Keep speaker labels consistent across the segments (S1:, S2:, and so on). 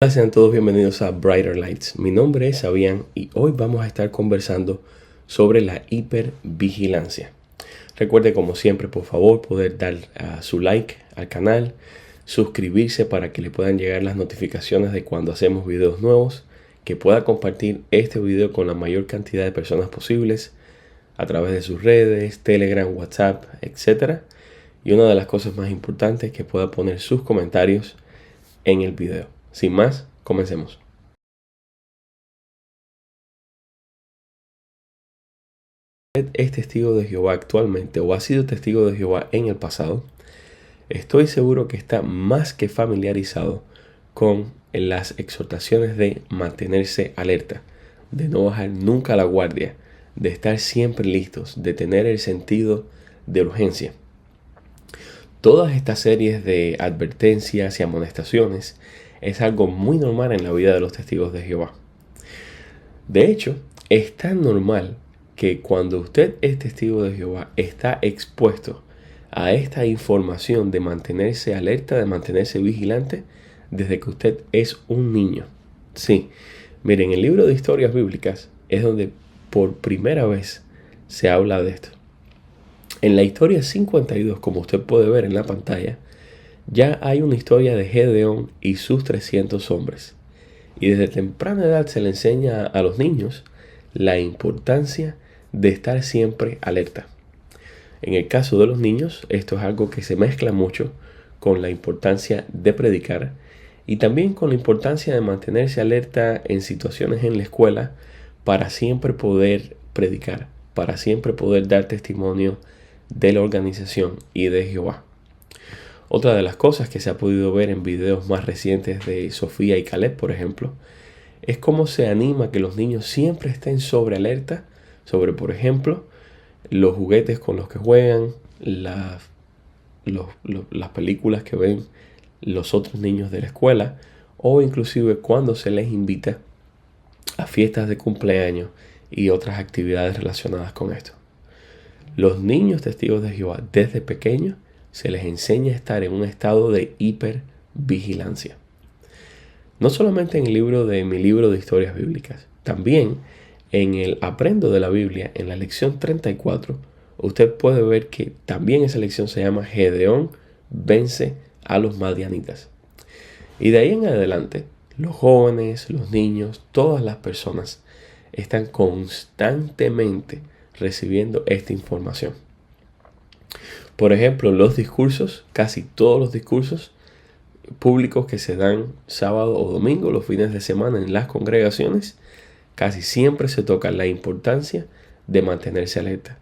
S1: Hola, sean todos bienvenidos a Brighter Lights. Mi nombre es Fabián y hoy vamos a estar conversando sobre la hipervigilancia. Recuerde, como siempre, por favor, poder dar su like al canal, suscribirse para que le puedan llegar las notificaciones de cuando hacemos videos nuevos, que pueda compartir este video con la mayor cantidad de personas posibles a través de sus redes, Telegram, WhatsApp, etc. Y una de las cosas más importantes, que pueda poner sus comentarios en el video. Sin más, comencemos. ¿Usted es testigo de Jehová actualmente o ha sido testigo de Jehová en el pasado? Estoy seguro que está más que familiarizado con las exhortaciones de mantenerse alerta, de no bajar nunca la guardia, de estar siempre listos, de tener el sentido de urgencia. Todas estas series de advertencias y amonestaciones es algo muy normal en la vida de los testigos de Jehová. De hecho, es tan normal que cuando usted es testigo de Jehová está expuesto a esta información de mantenerse alerta, de mantenerse vigilante, desde que usted es un niño. Sí, miren, el libro de historias bíblicas es donde por primera vez se habla de esto. En la historia 52, como usted puede ver en la pantalla, ya hay una historia de Gedeón y sus 300 hombres. Y desde temprana edad se le enseña a los niños la importancia de estar siempre alerta. En el caso de los niños, esto es algo que se mezcla mucho con la importancia de predicar y también con la importancia de mantenerse alerta en situaciones en la escuela para siempre poder predicar, para siempre poder dar testimonio de la organización y de Jehová. Otra de las cosas que se ha podido ver en videos más recientes de Sofía y Caleb, por ejemplo, es cómo se anima a que los niños siempre estén sobre alerta sobre, por ejemplo, los juguetes con los que juegan, las películas que ven los otros niños de la escuela, o inclusive cuando se les invita a fiestas de cumpleaños y otras actividades relacionadas con esto. Los niños testigos de Jehová desde pequeños se les enseña a estar en un estado de hipervigilancia. No solamente en el libro de mi libro de historias bíblicas, también en el Aprendo de la Biblia, en la lección 34, usted puede ver que también esa lección se llama Gedeón vence a los madianitas. Y de ahí en adelante, los jóvenes, los niños, todas las personas están constantemente recibiendo esta información. Por ejemplo, los discursos, casi todos los discursos públicos que se dan sábado o domingo, los fines de semana en las congregaciones, casi siempre se toca la importancia de mantenerse alerta.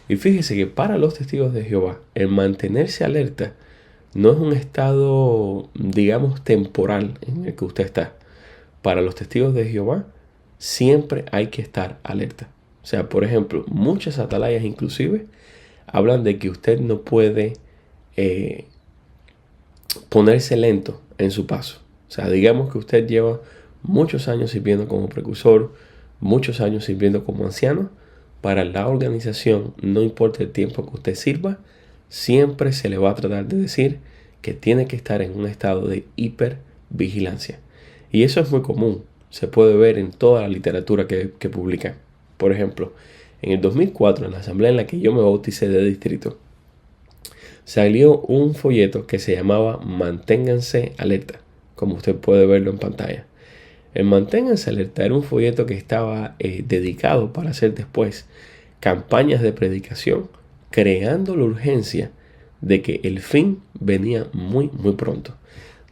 S1: Y fíjese que para los testigos de Jehová, el mantenerse alerta no es un estado, digamos, temporal en el que usted está. Para los testigos de Jehová, siempre hay que estar alerta. O sea, por ejemplo, muchas atalayas inclusive hablan de que usted no puede ponerse lento en su paso. O sea, digamos que usted lleva muchos años sirviendo como precursor, muchos años sirviendo como anciano. Para la organización, no importa el tiempo que usted sirva, siempre se le va a tratar de decir que tiene que estar en un estado de hipervigilancia. Y eso es muy común. Se puede ver en toda la literatura que publican. Por ejemplo, en el 2004, en la asamblea en la que yo me bauticé de distrito, salió un folleto que se llamaba Manténganse alerta, como usted puede verlo en pantalla. El Manténganse alerta era un folleto que estaba dedicado para hacer después campañas de predicación, creando la urgencia de que el fin venía muy, muy pronto.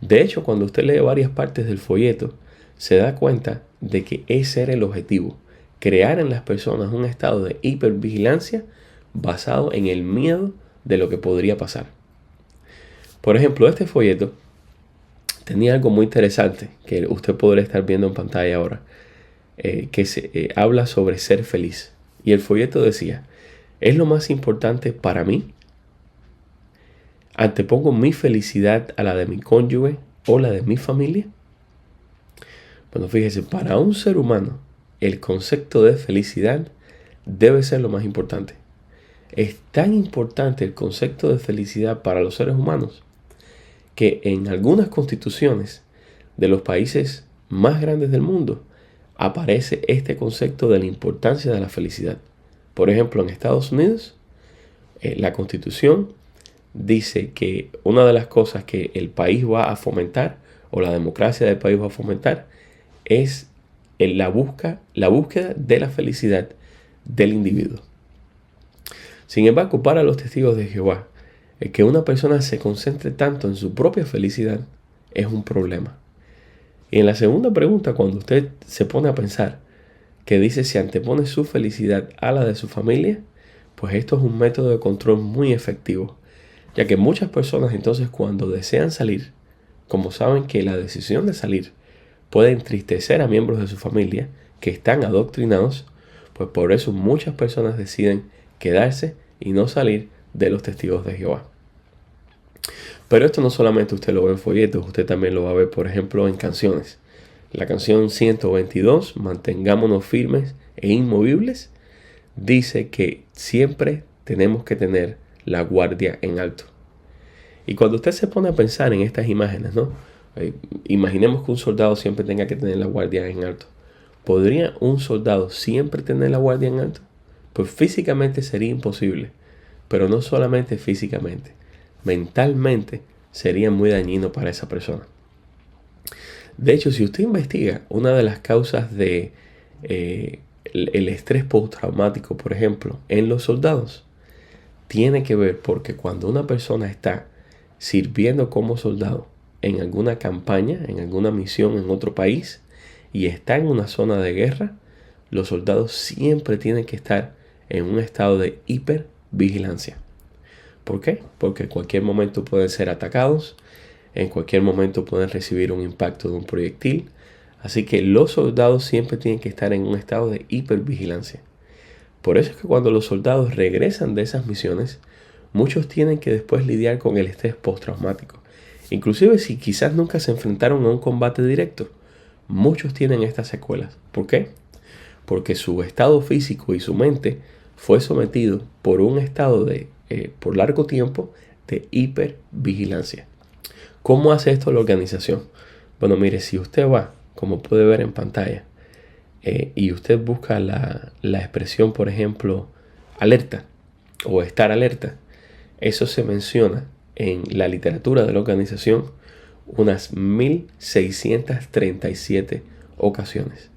S1: De hecho, cuando usted lee varias partes del folleto, se da cuenta de que ese era el objetivo: crear en las personas un estado de hipervigilancia basado en el miedo de lo que podría pasar. Por ejemplo, este folleto tenía algo muy interesante que usted podrá estar viendo en pantalla ahora, que habla sobre ser feliz. Y el folleto decía: ¿es lo más importante para mí? ¿Antepongo mi felicidad a la de mi cónyuge o la de mi familia? Bueno, fíjese, para un ser humano, el concepto de felicidad debe ser lo más importante. Es tan importante el concepto de felicidad para los seres humanos que en algunas constituciones de los países más grandes del mundo aparece este concepto de la importancia de la felicidad. Por ejemplo, en Estados Unidos, la Constitución dice que una de las cosas que el país va a fomentar, o la democracia del país va a fomentar, es la búsqueda de la felicidad del individuo. Sin embargo, para los testigos de Jehová, el que una persona se concentre tanto en su propia felicidad es un problema. Y en la segunda pregunta, cuando usted se pone a pensar, que dice si antepone su felicidad a la de su familia, pues esto es un método de control muy efectivo, ya que muchas personas entonces cuando desean salir, como saben que la decisión de salir puede entristecer a miembros de su familia que están adoctrinados, pues por eso muchas personas deciden quedarse y no salir de los testigos de Jehová. Pero esto no solamente usted lo ve en folletos, usted también lo va a ver, por ejemplo, en canciones. La canción 122, Mantengámonos firmes e inmovibles, dice que siempre tenemos que tener la guardia en alto. Y cuando usted se pone a pensar en estas imágenes, ¿no? Imaginemos que un soldado siempre tenga que tener la guardia en alto. ¿Podría un soldado siempre tener la guardia en alto? Pues físicamente sería imposible, pero no solamente físicamente, mentalmente sería muy dañino para esa persona. De hecho, si usted investiga una de las causas de el estrés postraumático, por ejemplo, en los soldados, tiene que ver porque cuando una persona está sirviendo como soldado en alguna campaña, en alguna misión en otro país y está en una zona de guerra, los soldados siempre tienen que estar en un estado de hipervigilancia. ¿Por qué? Porque en cualquier momento pueden ser atacados, en cualquier momento pueden recibir un impacto de un proyectil. Así que los soldados siempre tienen que estar en un estado de hipervigilancia. Por eso es que cuando los soldados regresan de esas misiones, muchos tienen que después lidiar con el estrés postraumático. Inclusive si quizás nunca se enfrentaron a un combate directo, muchos tienen estas secuelas. ¿Por qué? Porque su estado físico y su mente fue sometido por un estado por largo tiempo de hipervigilancia. ¿Cómo hace esto la organización? Bueno, mire, si usted va, como puede ver en pantalla, y usted busca la expresión, por ejemplo, alerta o estar alerta, eso se menciona en la literatura de la organización unas 1637 ocasiones.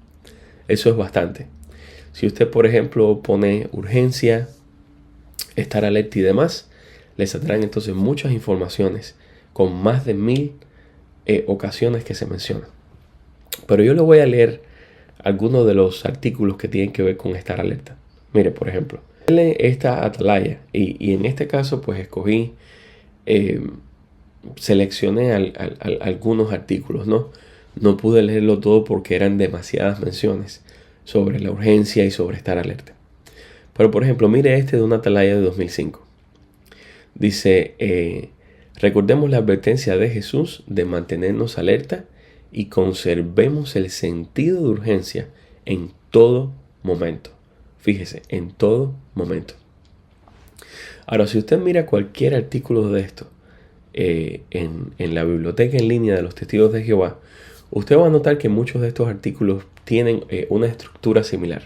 S1: Eso es bastante. Si usted, por ejemplo, pone urgencia, estar alerta y demás, le saldrán entonces muchas informaciones con más de 1000 ocasiones que se mencionan. Pero yo le voy a leer algunos de los artículos que tienen que ver con estar alerta. Mire, por ejemplo, esta atalaya y en este caso pues escogí, seleccioné algunos artículos, ¿no? No pude leerlo todo porque eran demasiadas menciones sobre la urgencia y sobre estar alerta. Pero por ejemplo, mire este de una atalaya de 2005. Dice, recordemos la advertencia de Jesús de mantenernos alerta y conservemos el sentido de urgencia en todo momento. Fíjese, en todo momento. Ahora, si usted mira cualquier artículo de esto en la biblioteca en línea de los Testigos de Jehová, usted va a notar que muchos de estos artículos tienen una estructura similar.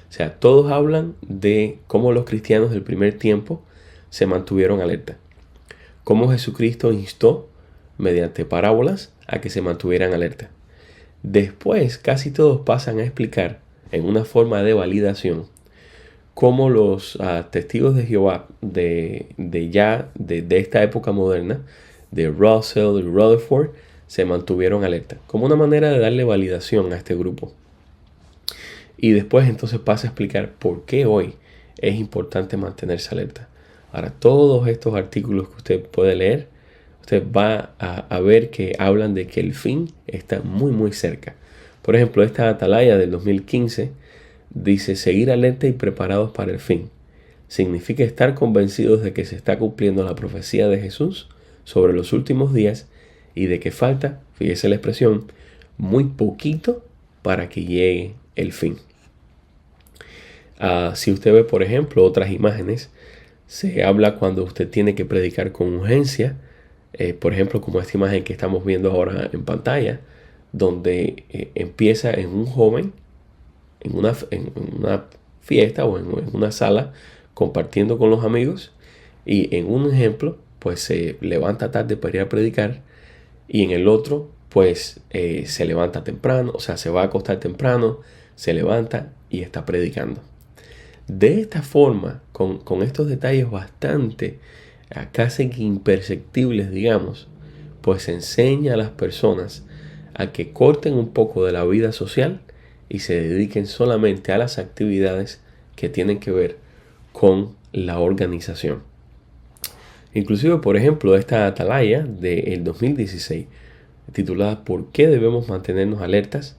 S1: O sea, todos hablan de cómo los cristianos del primer tiempo se mantuvieron alerta. Cómo Jesucristo instó mediante parábolas a que se mantuvieran alerta. Después, casi todos pasan a explicar en una forma de validación cómo los testigos de Jehová de esta época moderna, de Russell y Rutherford, se mantuvieron alerta, como una manera de darle validación a este grupo. Y después entonces pasa a explicar por qué hoy es importante mantenerse alerta. Ahora, todos estos artículos que usted puede leer, usted va a ver que hablan de que el fin está muy muy cerca. Por ejemplo, esta atalaya del 2015 dice: seguir alerta y preparados para el fin. Significa estar convencidos de que se está cumpliendo la profecía de Jesús sobre los últimos días y de que falta, fíjese la expresión, muy poquito para que llegue el fin. Si usted ve, por ejemplo, otras imágenes, se habla cuando usted tiene que predicar con urgencia, Por ejemplo, como esta imagen que estamos viendo ahora en pantalla, donde empieza en un joven, en una fiesta o en una sala, compartiendo con los amigos, y en un ejemplo, pues se levanta tarde para ir a predicar, y en el otro, pues se levanta temprano, o sea, se va a acostar temprano, se levanta y está predicando. De esta forma, con estos detalles bastante casi que imperceptibles, digamos, pues se enseña a las personas a que corten un poco de la vida social y se dediquen solamente a las actividades que tienen que ver con la organización. Inclusive, por ejemplo, esta atalaya del 2016, titulada ¿Por qué debemos mantenernos alertas?,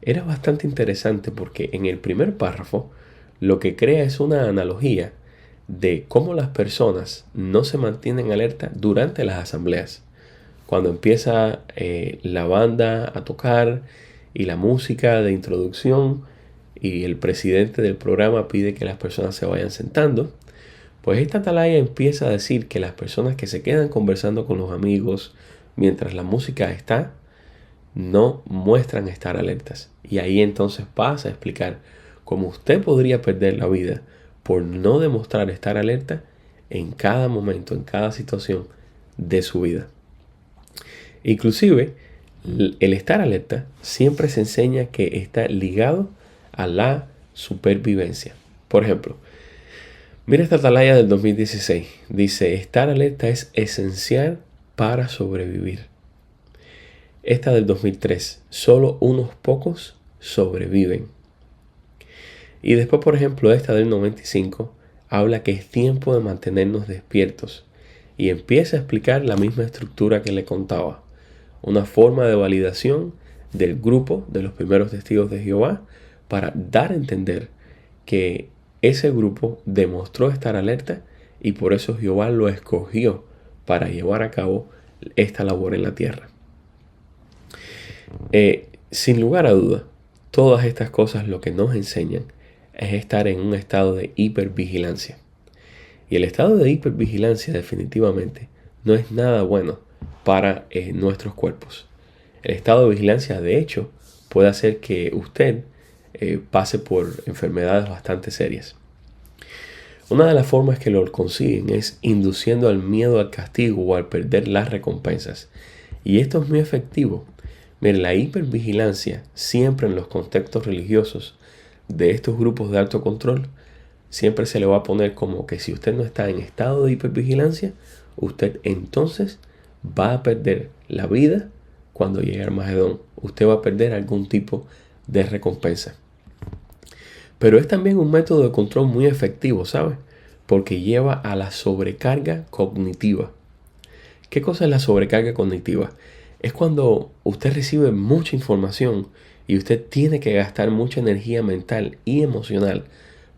S1: era bastante interesante porque en el primer párrafo lo que crea es una analogía de cómo las personas no se mantienen alerta durante las asambleas. Cuando empieza la banda a tocar y la música de introducción y el presidente del programa pide que las personas se vayan sentando, pues esta atalaya empieza a decir que las personas que se quedan conversando con los amigos mientras la música está, no muestran estar alertas. Y ahí entonces pasa a explicar cómo usted podría perder la vida por no demostrar estar alerta en cada momento, en cada situación de su vida. Inclusive, el estar alerta siempre se enseña que está ligado a la supervivencia. Por ejemplo, mira esta atalaya del 2016. Dice, estar alerta es esencial para sobrevivir. Esta del 2003, solo unos pocos sobreviven. Y después, por ejemplo, esta del 95, habla que es tiempo de mantenernos despiertos. Y empieza a explicar la misma estructura que le contaba. Una forma de validación del grupo de los primeros testigos de Jehová para dar a entender que ese grupo demostró estar alerta y por eso Jehová lo escogió para llevar a cabo esta labor en la tierra. Sin lugar a duda, todas estas cosas lo que nos enseñan es estar en un estado de hipervigilancia. Y el estado de hipervigilancia definitivamente no es nada bueno para nuestros cuerpos. El estado de vigilancia, de hecho, puede hacer que usted pase por enfermedades bastante serias. Una de las formas que lo consiguen es induciendo al miedo al castigo o al perder las recompensas. Y esto es muy efectivo. Miren, la hipervigilancia siempre en los contextos religiosos de estos grupos de alto control siempre se le va a poner como que si usted no está en estado de hipervigilancia, usted entonces va a perder la vida cuando llegue Armagedón. Usted va a perder algún tipo de recompensa. Pero es también un método de control muy efectivo, ¿sabe? Porque lleva a la sobrecarga cognitiva. ¿Qué cosa es la sobrecarga cognitiva? Es cuando usted recibe mucha información y usted tiene que gastar mucha energía mental y emocional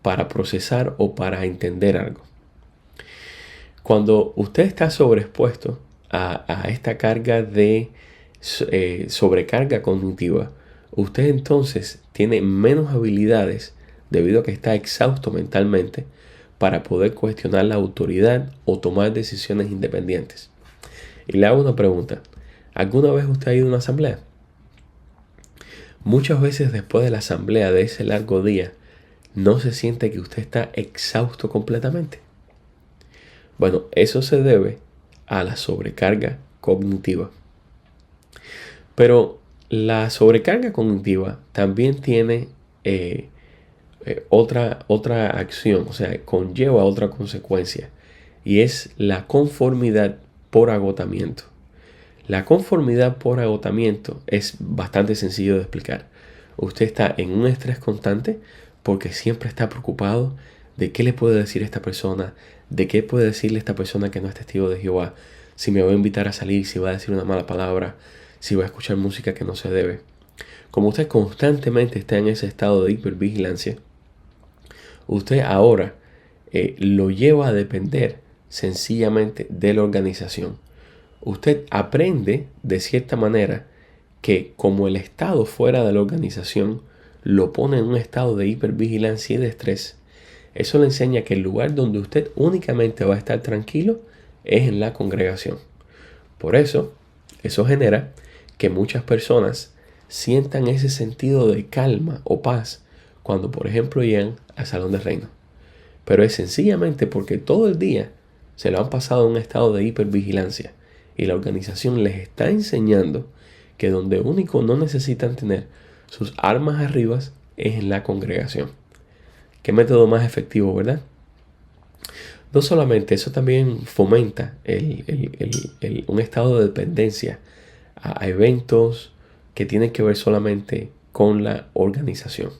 S1: para procesar o para entender algo. Cuando usted está sobreexpuesto a esta carga de sobrecarga cognitiva, usted entonces tiene menos habilidades debido a que está exhausto mentalmente para poder cuestionar la autoridad o tomar decisiones independientes. Y le hago una pregunta. ¿Alguna vez usted ha ido a una asamblea? Muchas veces después de la asamblea, de ese largo día, ¿no se siente que usted está exhausto completamente? Bueno, eso se debe a la sobrecarga cognitiva. Pero la sobrecarga cognitiva también tiene otra acción, o sea, conlleva otra consecuencia, y es la conformidad por agotamiento. La conformidad por agotamiento es bastante sencillo de explicar. Usted está en un estrés constante porque siempre está preocupado de qué le puede decir esta persona, de qué puede decirle esta persona que no es testigo de Jehová, si me va a invitar a salir, si va a decir una mala palabra, si va a escuchar música que no se debe. Como usted constantemente está en ese estado de hipervigilancia, usted ahora lo lleva a depender sencillamente de la organización. Usted aprende de cierta manera que como el estado fuera de la organización lo pone en un estado de hipervigilancia y de estrés, eso le enseña que el lugar donde usted únicamente va a estar tranquilo es en la congregación. Por eso genera que muchas personas sientan ese sentido de calma o paz cuando, por ejemplo, llegan al salón de reino. Pero es sencillamente porque todo el día se lo han pasado en un estado de hipervigilancia y la organización les está enseñando que donde único no necesitan tener sus armas arriba es en la congregación. ¿Qué método más efectivo, verdad? No solamente eso, también fomenta un estado de dependencia a eventos que tienen que ver solamente con la organización.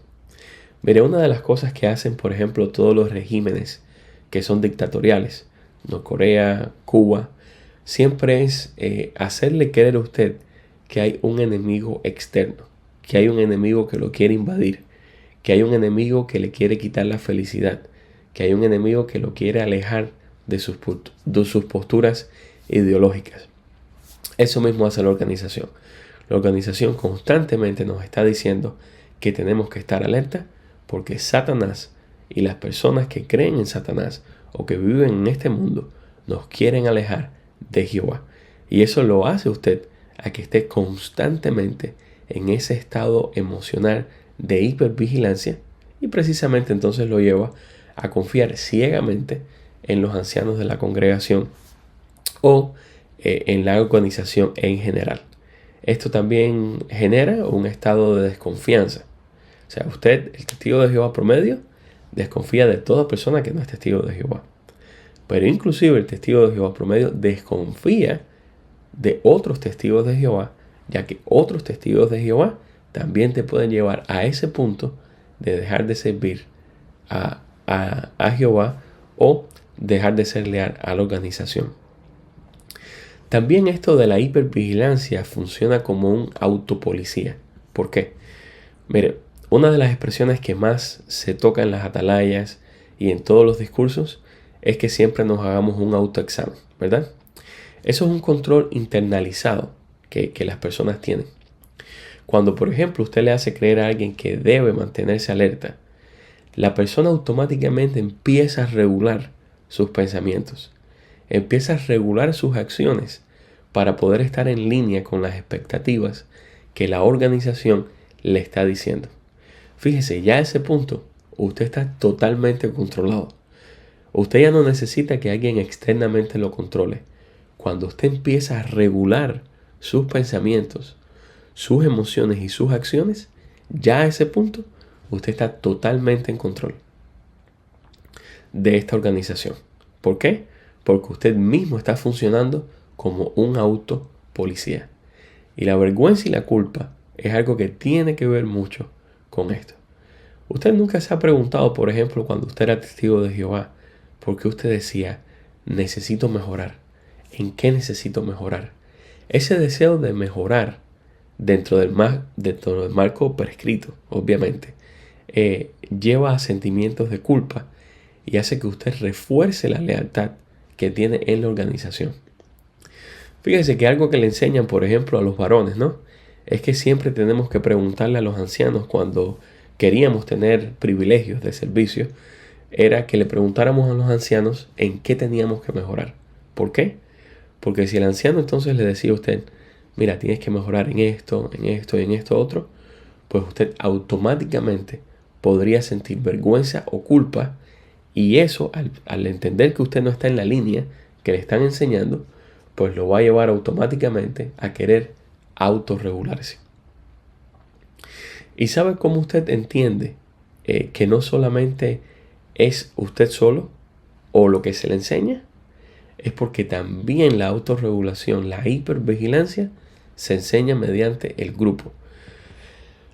S1: Mire, una de las cosas que hacen, por ejemplo, todos los regímenes que son dictatoriales, Norcorea, Cuba, siempre es hacerle creer a usted que hay un enemigo externo, que hay un enemigo que lo quiere invadir, que hay un enemigo que le quiere quitar la felicidad, que hay un enemigo que lo quiere alejar de sus posturas ideológicas. Eso mismo hace la organización. La organización constantemente nos está diciendo que tenemos que estar alerta porque Satanás y las personas que creen en Satanás o que viven en este mundo nos quieren alejar de Jehová. Y eso lo hace usted a que esté constantemente en ese estado emocional de hipervigilancia y precisamente entonces lo lleva a confiar ciegamente en los ancianos de la congregación o en la organización en general. Esto también genera un estado de desconfianza. O sea, usted, el testigo de Jehová promedio, desconfía de toda persona que no es testigo de Jehová. Pero inclusive el testigo de Jehová promedio desconfía de otros testigos de Jehová, ya que otros testigos de Jehová también te pueden llevar a ese punto de dejar de servir a Jehová o dejar de ser leal a la organización. También esto de la hipervigilancia funciona como un autopolicía. ¿Por qué? Mire, una de las expresiones que más se toca en las atalayas y en todos los discursos es que siempre nos hagamos un autoexamen, ¿verdad? Eso es un control internalizado que las personas tienen. Cuando, por ejemplo, usted le hace creer a alguien que debe mantenerse alerta, la persona automáticamente empieza a regular sus pensamientos, empieza a regular sus acciones para poder estar en línea con las expectativas que la organización le está diciendo. Fíjese, ya a ese punto usted está totalmente controlado. Usted ya no necesita que alguien externamente lo controle. Cuando usted empieza a regular sus pensamientos, sus emociones y sus acciones, ya a ese punto usted está totalmente en control de esta organización. ¿Por qué? Porque usted mismo está funcionando como un autopolicía. Y la vergüenza y la culpa es algo que tiene que ver mucho con esto. Usted nunca se ha preguntado, por ejemplo, cuando usted era testigo de Jehová, ¿por qué usted decía, necesito mejorar? ¿En qué necesito mejorar? Ese deseo de mejorar dentro del marco prescrito, obviamente, lleva a sentimientos de culpa y hace que usted refuerce la lealtad que tiene en la organización. Fíjese que algo que le enseñan, por ejemplo, a los varones, ¿no? Es que siempre tenemos que preguntarle a los ancianos cuando queríamos tener privilegios de servicio, era que le preguntáramos a los ancianos en qué teníamos que mejorar. ¿Por qué? Porque si el anciano entonces le decía a usted, mira, tienes que mejorar en esto y en esto otro, pues usted automáticamente podría sentir vergüenza o culpa y eso, al entender que usted no está en la línea que le están enseñando, pues lo va a llevar automáticamente a querer autorregularse. ¿Y sabe cómo usted entiende que no solamente es usted solo o lo que se le enseña? Es porque también la autorregulación, la hipervigilancia, se enseña mediante el grupo.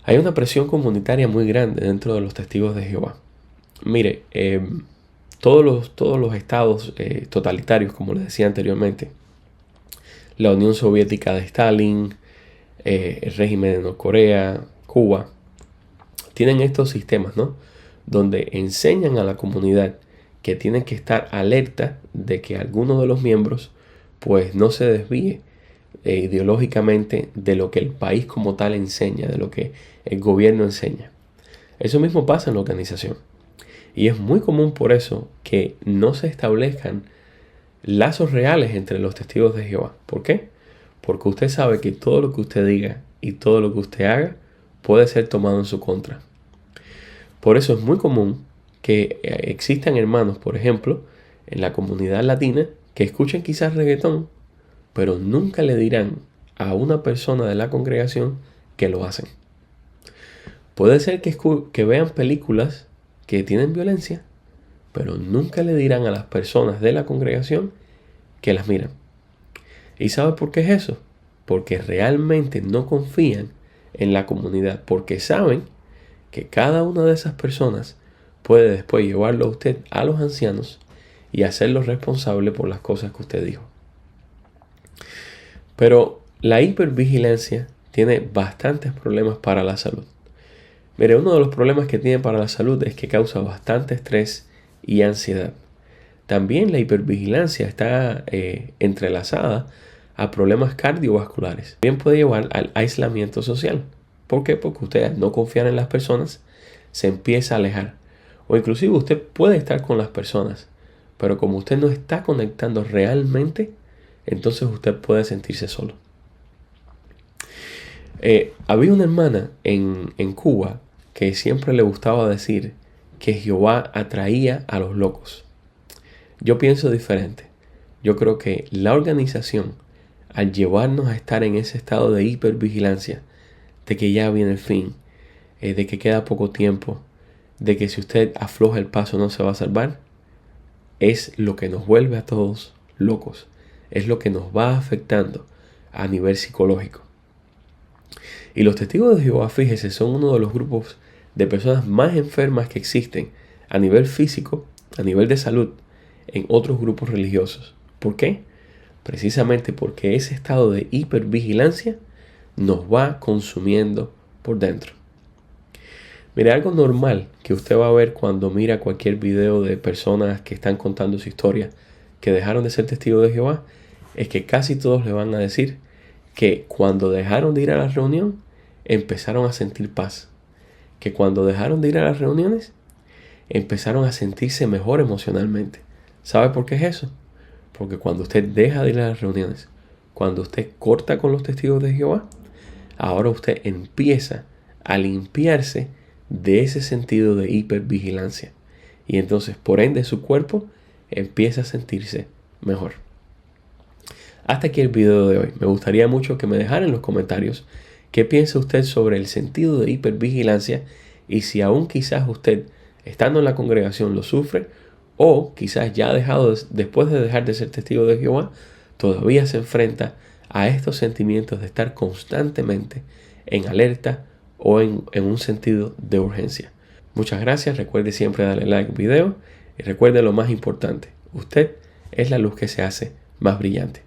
S1: Hay una presión comunitaria muy grande dentro de los testigos de Jehová. Mire, todos los estados totalitarios, como les decía anteriormente, la Unión Soviética de Stalin, el régimen de Norcorea, Cuba, tienen estos sistemas, ¿no? Donde enseñan a la comunidad que tienen que estar alerta de que alguno de los miembros pues no se desvíe ideológicamente de lo que el país como tal enseña, de lo que el gobierno enseña. Eso mismo pasa en la organización. Y es muy común por eso que no se establezcan lazos reales entre los testigos de Jehová. ¿Por qué? porque usted sabe que todo lo que usted diga y todo lo que usted haga puede ser tomado en su contra. Por eso es muy común que existan hermanos, por ejemplo, en la comunidad latina, que escuchen quizás reggaetón, pero nunca le dirán a una persona de la congregación que lo hacen. Puede ser que vean películas que tienen violencia, pero nunca le dirán a las personas de la congregación que las miran. ¿Y sabe por qué es eso? Porque realmente no confían en la comunidad, porque saben que cada una de esas personas puede después llevarlo a usted a los ancianos y hacerlo responsable por las cosas que usted dijo. Pero la hipervigilancia tiene bastantes problemas para la salud. Mire, uno de los problemas que tiene para la salud es que causa bastante estrés y ansiedad. También la hipervigilancia está entrelazada a problemas cardiovasculares. También puede llevar al aislamiento social. ¿Por qué? Porque usted, al no confiar en las personas, se empieza a alejar. O inclusive usted puede estar con las personas, pero como usted no está conectando realmente, entonces usted puede sentirse solo. Había una hermana en Cuba que siempre le gustaba decir que Jehová atraía a los locos. Yo pienso diferente. Yo creo que la organización, al llevarnos a estar en ese estado de hipervigilancia, de que ya viene el fin, de que queda poco tiempo, de que si usted afloja el paso no se va a salvar, es lo que nos vuelve a todos locos. Es lo que nos va afectando a nivel psicológico. Y los testigos de Jehová, fíjese, son uno de los grupos de personas más enfermas que existen a nivel físico, a nivel de salud, en otros grupos religiosos. ¿Por qué? Precisamente porque ese estado de hipervigilancia nos va consumiendo por dentro. Mire, algo normal que usted va a ver cuando mira cualquier video de personas que están contando su historia, que dejaron de ser testigos de Jehová, es que casi todos le van a decir que cuando dejaron de ir a la reunión, empezaron a sentir paz. Que cuando dejaron de ir a las reuniones, empezaron a sentirse mejor emocionalmente. ¿Sabe por qué es eso? Porque cuando usted deja de ir a las reuniones, cuando usted corta con los testigos de Jehová, ahora usted empieza a limpiarse de ese sentido de hipervigilancia. Y entonces, por ende, su cuerpo empieza a sentirse mejor. Hasta aquí el video de hoy. Me gustaría mucho que me dejara en los comentarios qué piensa usted sobre el sentido de hipervigilancia y si aún quizás usted, estando en la congregación, lo sufre o quizás ya ha dejado, después de dejar de ser testigo de Jehová, todavía se enfrenta a estos sentimientos de estar constantemente en alerta o en un sentido de urgencia. Muchas gracias. Recuerde siempre darle like al video y recuerde lo más importante. Usted es la luz que se hace más brillante.